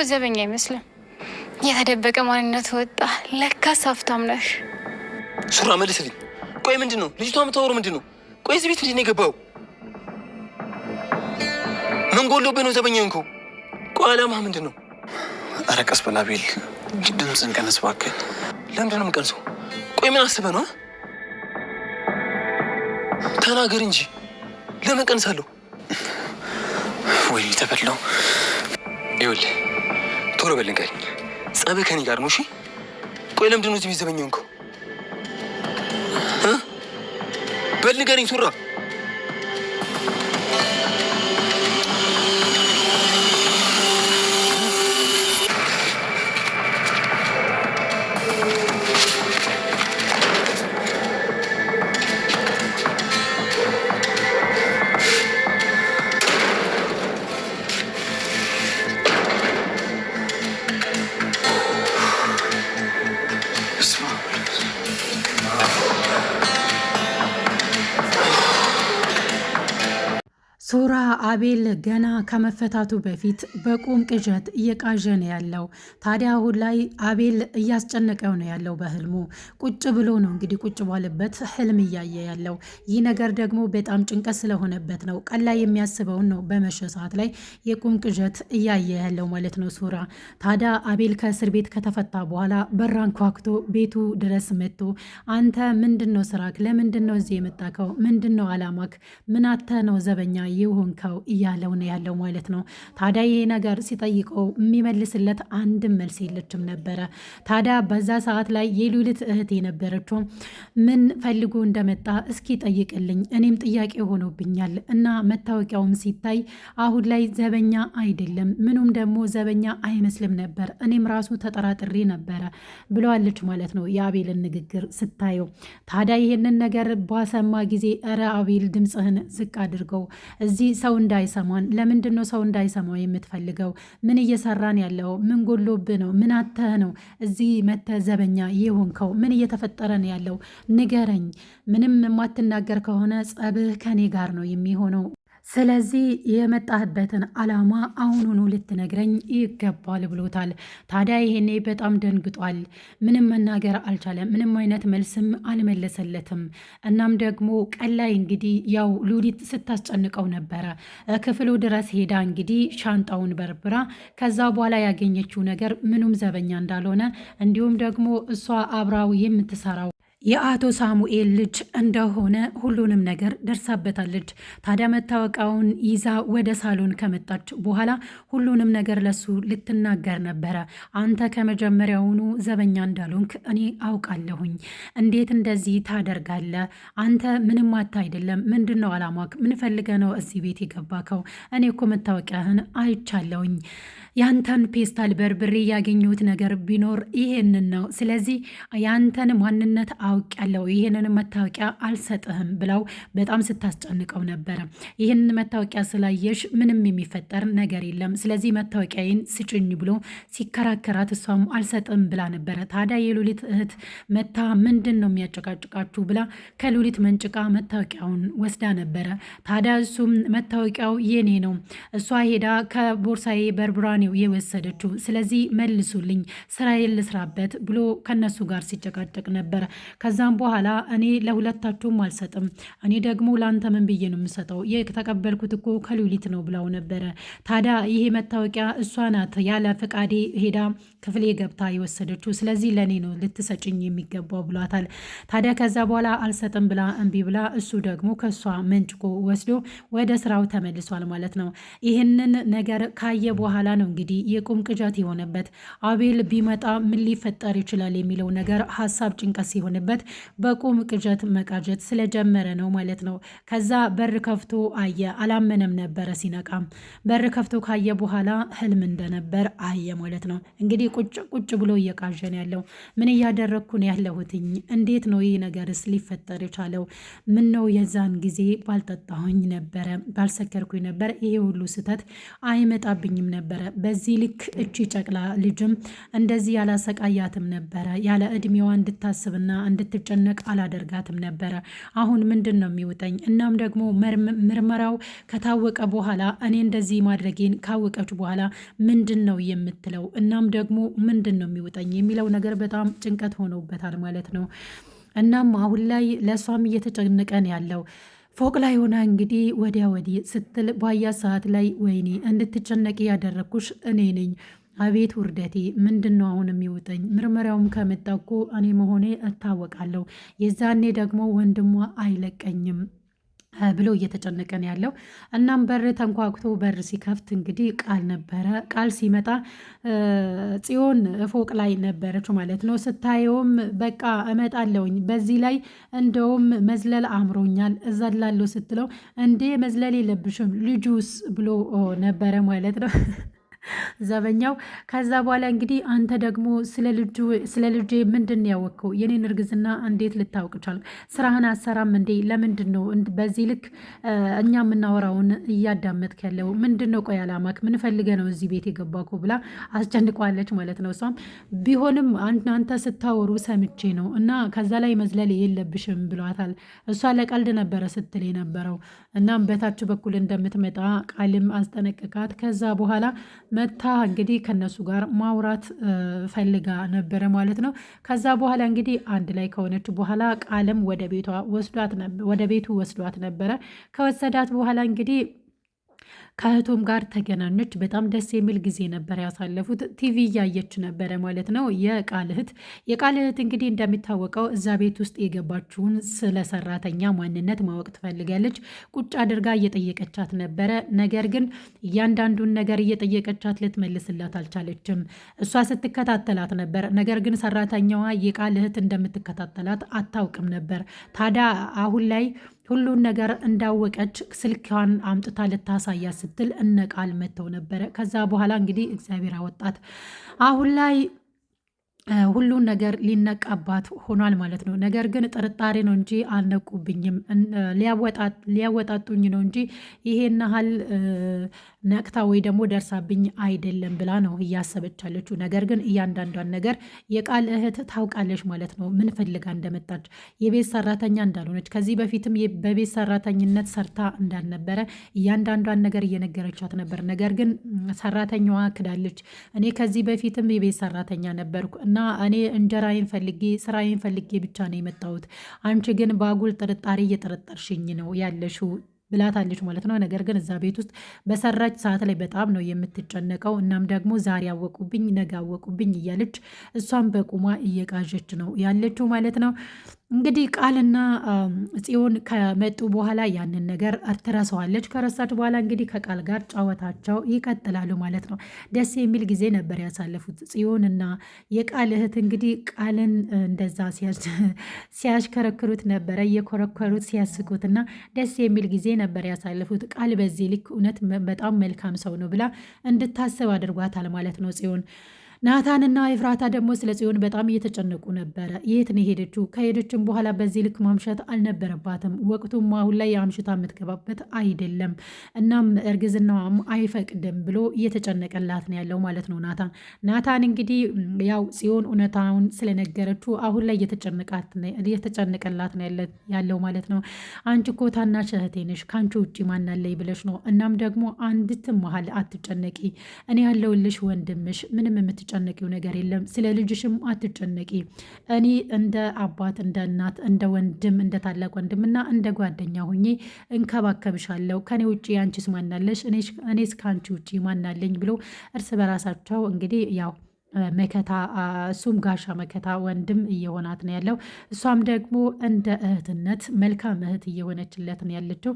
ዘበኛ አይመስልም። የተደበቀ ማንነት ወጣ። ለካስ ሀብታም ነሽ። ሱራ መልስልኝ። ቆይ ምንድን ነው ልጅቷ የምታወራው? ምንድን ነው? ቆይ እዚህ ቤት እንዴት ነው የገባው? ምን ጎሎብህ ነው ዘበኛ እንኮ? ቆይ አላማህ ምንድን ነው? ኧረ ቀስ በል አቤል፣ ድምፅን ቀንስ እባክህ። ለምንድን ነው የምቀንሰው? ቆይ ምን አስበህ ነው? ተናገር እንጂ ለምን ቀንሳለሁ? ወይኔ ተበላው። ይኸውልህ ቶሎ በል ንገረኝ። ጸብህ ከኔ ጋር ነው? እሺ ቆይ ለምንድን ነው እዚህ ቤት ዘበኛ እንኮ? በል ንገረኝ ሱራ። ሱራ አቤል ገና ከመፈታቱ በፊት በቁም ቅዠት እየቃዠ ነው ያለው። ታዲያ አሁን ላይ አቤል እያስጨነቀው ነው ያለው በህልሙ። ቁጭ ብሎ ነው እንግዲህ ቁጭ ባለበት ህልም እያየ ያለው። ይህ ነገር ደግሞ በጣም ጭንቀት ስለሆነበት ነው ቀን ላይ የሚያስበውን ነው በመሸ ሰዓት ላይ የቁም ቅዠት እያየ ያለው ማለት ነው ሱራ። ታዲያ አቤል ከእስር ቤት ከተፈታ በኋላ በራን ኳክቶ ቤቱ ድረስ መጥቶ አንተ ምንድን ነው ስራክ? ለምንድን ነው እዚህ የመጣከው? ምንድን ነው አላማክ? ምን አተ ነው ዘበኛ የሆንከው እያለው ነው ያለው ማለት ነው። ታዲያ ይሄ ነገር ሲጠይቀው የሚመልስለት አንድም መልስ የለችም ነበረ። ታዲያ በዛ ሰዓት ላይ የሉሊት እህት የነበረችው ምን ፈልጎ እንደመጣ እስኪ ጠይቅልኝ፣ እኔም ጥያቄ ሆኖብኛል እና መታወቂያውም ሲታይ አሁን ላይ ዘበኛ አይደለም፣ ምኑም ደግሞ ዘበኛ አይመስልም ነበር፣ እኔም ራሱ ተጠራጥሬ ነበረ ብለዋለች ማለት ነው የአቤልን ንግግር ስታየው። ታዲያ ይህንን ነገር ባሰማ ጊዜ እረ አቤል ድምፅህን ዝቅ አድርገው፣ እዚህ ሰው እንዳይሰማን። ለምንድን ነው ሰው እንዳይሰማው የምትፈልገው? ምን እየሰራን ያለው? ምን ጎሎብህ ነው? ምን አተህ ነው እዚህ መተህ ዘበኛ የሆንከው? ምን እየተፈጠረ ነው ያለው? ንገረኝ። ምንም የማትናገር ከሆነ ጸብህ ከኔ ጋር ነው የሚሆነው። ስለዚህ የመጣህበትን አላማ አሁኑኑ ልትነግረኝ ይገባል ብሎታል። ታዲያ ይሄኔ በጣም ደንግጧል። ምንም መናገር አልቻለም። ምንም አይነት መልስም አልመለሰለትም። እናም ደግሞ ቀን ላይ እንግዲህ ያው ሉሊት ስታስጨንቀው ነበረ። ክፍሉ ድረስ ሄዳ እንግዲህ ሻንጣውን በርብራ ከዛ በኋላ ያገኘችው ነገር ምኑም ዘበኛ እንዳልሆነ እንዲሁም ደግሞ እሷ አብራው የምትሰራው የአቶ ሳሙኤል ልጅ እንደሆነ ሁሉንም ነገር ደርሳበታለች። ታዲያ መታወቂያውን ይዛ ወደ ሳሎን ከመጣች በኋላ ሁሉንም ነገር ለሱ ልትናገር ነበረ። አንተ ከመጀመሪያውኑ ዘበኛ እንዳልሆንክ እኔ አውቃለሁኝ። እንዴት እንደዚህ ታደርጋለህ? አንተ ምንም አታ አይደለም። ምንድን ነው አላማክ? ምን ፈልገህ ነው እዚህ ቤት የገባከው? እኔ እኮ መታወቂያህን አይቻለሁኝ። ያንተን ፔስታል በርብሬ ያገኘሁት ነገር ቢኖር ይሄንን ነው። ስለዚህ ያንተን ማንነት አውቅ ያለው ይህንን መታወቂያ አልሰጥህም ብለው በጣም ስታስጨንቀው ነበረ። ይህንን መታወቂያ ስላየሽ ምንም የሚፈጠር ነገር የለም፣ ስለዚህ መታወቂያዬን ስጭኝ ብሎ ሲከራከራት እሷም አልሰጥም ብላ ነበረ። ታዲያ የሉሊት እህት መታ ምንድን ነው የሚያጨቃጭቃችሁ ብላ ከሉሊት መንጭቃ መታወቂያውን ወስዳ ነበረ። ታዲያ እሱም መታወቂያው የኔ ነው፣ እሷ ሄዳ ከቦርሳዬ በርብራ ነው የወሰደችው፣ ስለዚህ መልሱልኝ፣ ስራዬን ልስራበት ብሎ ከነሱ ጋር ሲጨቃጨቅ ነበረ። ከዛም በኋላ እኔ ለሁለታችሁም አልሰጥም፣ እኔ ደግሞ ለአንተ ምን ብዬ ነው የምሰጠው? የተቀበልኩት እኮ ከሉሊት ነው ብለው ነበረ። ታዲያ ይሄ መታወቂያ እሷ ናት ያለ ፈቃዴ ሄዳ ክፍሌ ገብታ የወሰደችው፣ ስለዚህ ለእኔ ነው ልትሰጭኝ የሚገባው ብሏታል። ታዲያ ከዛ በኋላ አልሰጥም ብላ እምቢ ብላ እሱ ደግሞ ከእሷ መንጭቆ ወስዶ ወደ ስራው ተመልሷል ማለት ነው። ይህንን ነገር ካየ በኋላ ነው እንግዲህ የቁም ቅዠት የሆነበት። አቤል ቢመጣ ምን ሊፈጠር ይችላል የሚለው ነገር ሀሳብ ጭንቀት ሲሆንበት በቁም ቅዠት መቃዠት ስለጀመረ ነው ማለት ነው። ከዛ በር ከፍቶ አየ። አላመነም ነበረ ሲነቃም። በር ከፍቶ ካየ በኋላ ህልም እንደነበር አየ ማለት ነው። እንግዲህ ቁጭ ብሎ እየቃዠን ያለው ምን እያደረግኩ ነው ያለሁትኝ? እንዴት ነው ይህ ነገርስ ሊፈጠር የቻለው? ምን ነው የዛን ጊዜ ባልጠጣሁኝ ነበረ፣ ባልሰከርኩኝ ነበር፣ ይሄ ሁሉ ስህተት አይመጣብኝም ነበረ በዚህ ልክ እቺ ጨቅላ ልጅም እንደዚህ ያላሰቃያትም ነበረ። ያለ እድሜዋ እንድታስብና እንድትጨነቅ አላደርጋትም ነበረ። አሁን ምንድን ነው የሚውጠኝ? እናም ደግሞ ምርመራው ከታወቀ በኋላ እኔ እንደዚህ ማድረጌን ካወቀች በኋላ ምንድን ነው የምትለው? እናም ደግሞ ምንድን ነው የሚውጠኝ የሚለው ነገር በጣም ጭንቀት ሆኖበታል ማለት ነው። እናም አሁን ላይ ለእሷም እየተጨነቀን ያለው ፎቅ ላይ ሆና እንግዲህ ወዲያ ወዲህ ስትል ባያ ሰዓት ላይ ወይኔ እንድትጨነቂ ያደረግኩሽ እኔ ነኝ። አቤት ውርደቴ! ምንድን ነው አሁን የሚውጠኝ? ምርመራውም ከመጣ እኮ እኔ መሆኔ እታወቃለሁ። የዛኔ ደግሞ ወንድሟ አይለቀኝም ብሎ እየተጨነቀን ያለው። እናም በር ተንኳኩቶ በር ሲከፍት እንግዲህ ቃል ነበረ። ቃል ሲመጣ ጽዮን ፎቅ ላይ ነበረች ማለት ነው። ስታየውም በቃ እመጣለሁኝ በዚህ ላይ እንደውም መዝለል አምሮኛል እዘላለሁ ስትለው እንዴ መዝለል የለብሽም ልጁስ ብሎ ነበረ ማለት ነው ዘበኛው። ከዛ በኋላ እንግዲህ አንተ ደግሞ ስለ ልጄ ምንድን ያወቅከው? የኔን እርግዝና እንዴት ልታውቅ ቻልክ? ስራህን አሰራም እንዴ? ለምንድን ነው በዚህ ልክ እኛ የምናወራውን እያዳመጥክ ያለው? ምንድን ነው ቆይ አላማክ? ምን ፈልገህ ነው እዚህ ቤት የገባኩ? ብላ አስጨንቋለች ማለት ነው። እሷም ቢሆንም አንተ ስታወሩ ሰምቼ ነው እና ከዛ ላይ መዝለል የለብሽም ብሏታል። እሷ ለቀልድ ነበረ ስትል የነበረው። እናም በታች በኩል እንደምትመጣ ቃልም አስጠነቅቃት። ከዛ በኋላ መታ እንግዲህ ከነሱ ጋር ማውራት ፈልጋ ነበረ ማለት ነው። ከዛ በኋላ እንግዲህ አንድ ላይ ከሆነች በኋላ ቃልም ወደ ቤቱ ወስዷት ነበረ። ከወሰዳት በኋላ እንግዲህ ከእህቱም ጋር ተገናኘች። በጣም ደስ የሚል ጊዜ ነበር ያሳለፉት። ቲቪ እያየች ነበረ ማለት ነው የቃል እህት እንግዲህ እንደሚታወቀው እዛ ቤት ውስጥ የገባችውን ስለ ሰራተኛ ማንነት ማወቅ ትፈልጋለች። ቁጭ አድርጋ እየጠየቀቻት ነበረ። ነገር ግን እያንዳንዱን ነገር እየጠየቀቻት ልትመልስላት አልቻለችም። እሷ ስትከታተላት ነበር። ነገር ግን ሰራተኛዋ የቃል እህት እንደምትከታተላት አታውቅም ነበር። ታዲያ አሁን ላይ ሁሉን ነገር እንዳወቀች ስልኳን አምጥታ ልታሳያ ስትል እነ ቃል መጥተው ነበረ። ከዛ በኋላ እንግዲህ እግዚአብሔር አወጣት። አሁን ላይ ሁሉን ነገር ሊነቃባት ሆኗል ማለት ነው። ነገር ግን ጥርጣሬ ነው እንጂ አልነቁብኝም፣ ሊያወጣጡኝ ነው እንጂ ይሄን ያህል ነቅታ ወይ ደግሞ ደርሳብኝ አይደለም ብላ ነው እያሰበች ያለችው። ነገር ግን እያንዳንዷን ነገር የቃል እህት ታውቃለች ማለት ነው። ምን ፈልጋ እንደመጣች፣ የቤት ሰራተኛ እንዳልሆነች፣ ከዚህ በፊትም በቤት ሰራተኝነት ሰርታ እንዳልነበረ እያንዳንዷን ነገር እየነገረቻት ነበር። ነገር ግን ሰራተኛዋ ክዳለች። እኔ ከዚህ በፊትም የቤት ሰራተኛ ነበርኩ እና እኔ እንጀራዬን ፈልጌ ስራዬን ፈልጌ ብቻ ነው የመጣሁት። አንቺ ግን በአጉል ጥርጣሬ እየጠረጠርሽኝ ነው ያለሽው ብላታለች ማለት ነው። ነገር ግን እዛ ቤት ውስጥ በሰራች ሰዓት ላይ በጣም ነው የምትጨነቀው። እናም ደግሞ ዛሬ አወቁብኝ ነገ አወቁብኝ እያለች እሷም በቁሟ እየቃዠች ነው ያለችው ማለት ነው። እንግዲህ ቃልና ጽዮን ከመጡ በኋላ ያንን ነገር ትረሳዋለች። ከረሳች በኋላ እንግዲህ ከቃል ጋር ጨዋታቸው ይቀጥላሉ ማለት ነው። ደስ የሚል ጊዜ ነበር ያሳለፉት ጽዮንና የቃል እህት እንግዲህ ቃልን እንደዛ ሲያሽከረክሩት ነበረ፣ እየኮረኮሩት ሲያስቁትና ደስ የሚል ጊዜ ነበር ያሳለፉት። ቃል በዚህ ልክ እውነት በጣም መልካም ሰው ነው ብላ እንድታስብ አድርጓታል ማለት ነው ጽዮን። ናታንና ኤፍራታ ደግሞ ስለ ጽዮን በጣም እየተጨነቁ ነበረ። የት ነው ሄደችው? ከሄደችም በኋላ በዚህ ልክ ማምሸት አልነበረባትም። ወቅቱም አሁን ላይ የአምሽታ የምትገባበት አይደለም። እናም እርግዝናዋም አይፈቅድም ብሎ እየተጨነቀላት ነው ያለው ማለት ነው ናታን እንግዲህ ያው ጽዮን እውነታውን ስለነገረችው አሁን ላይ እየተጨነቀላት ነው ያለው ማለት ነው። አንቺ እኮ ታናሽ እህቴ ነሽ፣ ከአንቺ ውጭ ማናለይ ብለሽ ነው። እናም ደግሞ አንዲትም መሀል አትጨነቂ፣ እኔ ያለውልሽ ወንድምሽ ምንም ጨነቂው ነገር የለም። ስለ ልጅሽም አትጨነቂ። እኔ እንደ አባት፣ እንደ እናት፣ እንደ ወንድም፣ እንደ ታላቅ ወንድምና እንደ ጓደኛ ሆኜ እንከባከብሻለሁ። ከኔ ውጭ አንቺስ ማናለሽ? እኔስ ከአንቺ ውጭ ማናለኝ? ብሎ እርስ በራሳቸው እንግዲህ ያው መከታ እሱም ጋሻ መከታ ወንድም እየሆናት ነው ያለው። እሷም ደግሞ እንደ እህትነት መልካም እህት እየሆነችለት ነው ያለችው።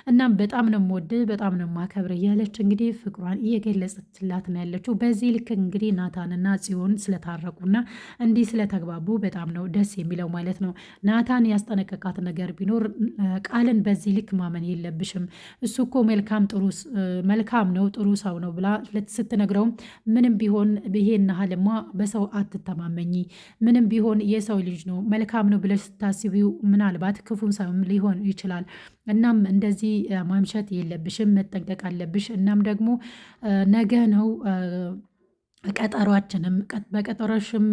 እናም በጣም ነው የምወድህ በጣም ነው የማከብር እያለች እንግዲህ ፍቅሯን እየገለጸችላት ነው ያለችው። በዚህ ልክ እንግዲህ ናታንና ጽዮን ስለታረቁና እንዲህ ስለተግባቡ በጣም ነው ደስ የሚለው ማለት ነው። ናታን ያስጠነቀቃት ነገር ቢኖር ቃልን በዚህ ልክ ማመን የለብሽም እሱ እኮ መልካም ነው ጥሩ ሰው ነው ብላ ስትነግረውም ምንም ቢሆን ይሄን መሀልማ በሰው አትተማመኝ። ምንም ቢሆን የሰው ልጅ ነው፣ መልካም ነው ብለሽ ስታስቢው ምናልባት ክፉን ሰውም ሊሆን ይችላል። እናም እንደዚህ ማምሸት የለብሽም፣ መጠንቀቅ አለብሽ። እናም ደግሞ ነገ ነው ቀጠሯችንም በቀጠሮሽም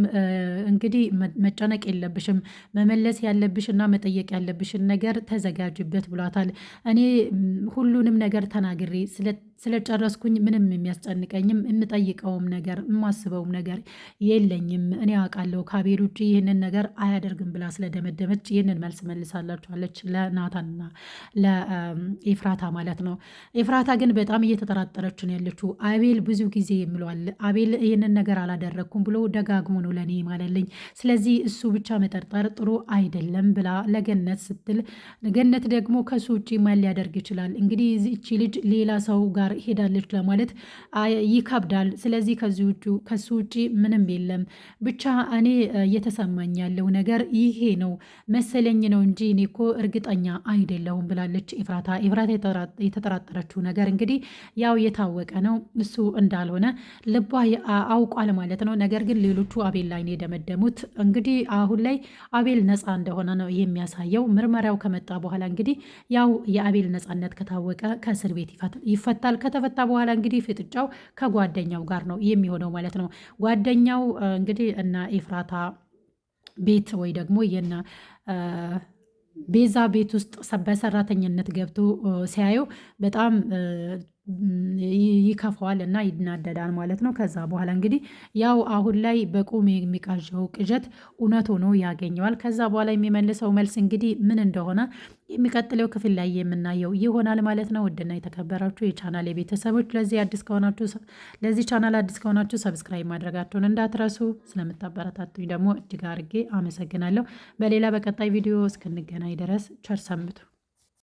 እንግዲህ መጨነቅ የለብሽም። መመለስ ያለብሽ እና መጠየቅ ያለብሽን ነገር ተዘጋጅበት ብሏታል። እኔ ሁሉንም ነገር ተናግሬ ስለጨረስኩኝ ምንም የሚያስጨንቀኝም የምጠይቀውም ነገር የማስበውም ነገር የለኝም። እኔ አውቃለሁ ከአቤል ውጭ ይህንን ነገር አያደርግም ብላ ስለደመደመች ይህንን መልስ መልሳላችኋለች ለናታንና ለኤፍራታ ማለት ነው። ኤፍራታ ግን በጣም እየተጠራጠረች ነው ያለችው። አቤል ብዙ ጊዜ ይምለዋል። አቤል ይህንን ነገር አላደረግኩም ብሎ ደጋግሞ ነው ለእኔ ማለልኝ። ስለዚህ እሱ ብቻ መጠርጠር ጥሩ አይደለም ብላ ለገነት ስትል፣ ገነት ደግሞ ከሱ ውጭ ማን ሊያደርግ ይችላል? እንግዲህ እቺ ልጅ ሌላ ሰው ጋር ሄዳለች ለማለት ይከብዳል። ስለዚህ ከሱ ውጭ ምንም የለም። ብቻ እኔ እየተሰማኝ ያለው ነገር ይሄ ነው መሰለኝ ነው እንጂ እኔ እኮ እርግጠኛ አይደለሁም ብላለች ኤፍራታ። የተጠራጠረችው ነገር እንግዲህ ያው የታወቀ ነው እሱ እንዳልሆነ ልቧ አውቋል ማለት ነው። ነገር ግን ሌሎቹ አቤል ላይ ነው የደመደሙት። እንግዲህ አሁን ላይ አቤል ነፃ እንደሆነ ነው የሚያሳየው። ምርመራው ከመጣ በኋላ እንግዲህ ያው የአቤል ነፃነት ከታወቀ ከእስር ቤት ይፈታል። ከተፈታ በኋላ እንግዲህ ፍጥጫው ከጓደኛው ጋር ነው የሚሆነው ማለት ነው። ጓደኛው እንግዲህ እና ኤፍራታ ቤት ወይ ደግሞ የና ቤዛ ቤት ውስጥ በሰራተኝነት ገብቶ ሲያየው በጣም ይከፋዋል እና ይናደዳል ማለት ነው። ከዛ በኋላ እንግዲህ ያው አሁን ላይ በቁም የሚቃዠው ቅዠት እውነት ሆኖ ያገኘዋል። ከዛ በኋላ የሚመልሰው መልስ እንግዲህ ምን እንደሆነ የሚቀጥለው ክፍል ላይ የምናየው ይሆናል ማለት ነው። ውድና የተከበራችሁ የቻናል የቤተሰቦች ለዚህ ቻናል አዲስ ከሆናችሁ ሰብስክራይብ ማድረጋችሁን እንዳትረሱ። ስለምታበረታቱኝ ደግሞ እጅግ አድርጌ አመሰግናለሁ። በሌላ በቀጣይ ቪዲዮ እስክንገናኝ ድረስ ቸር ሰንብቱ።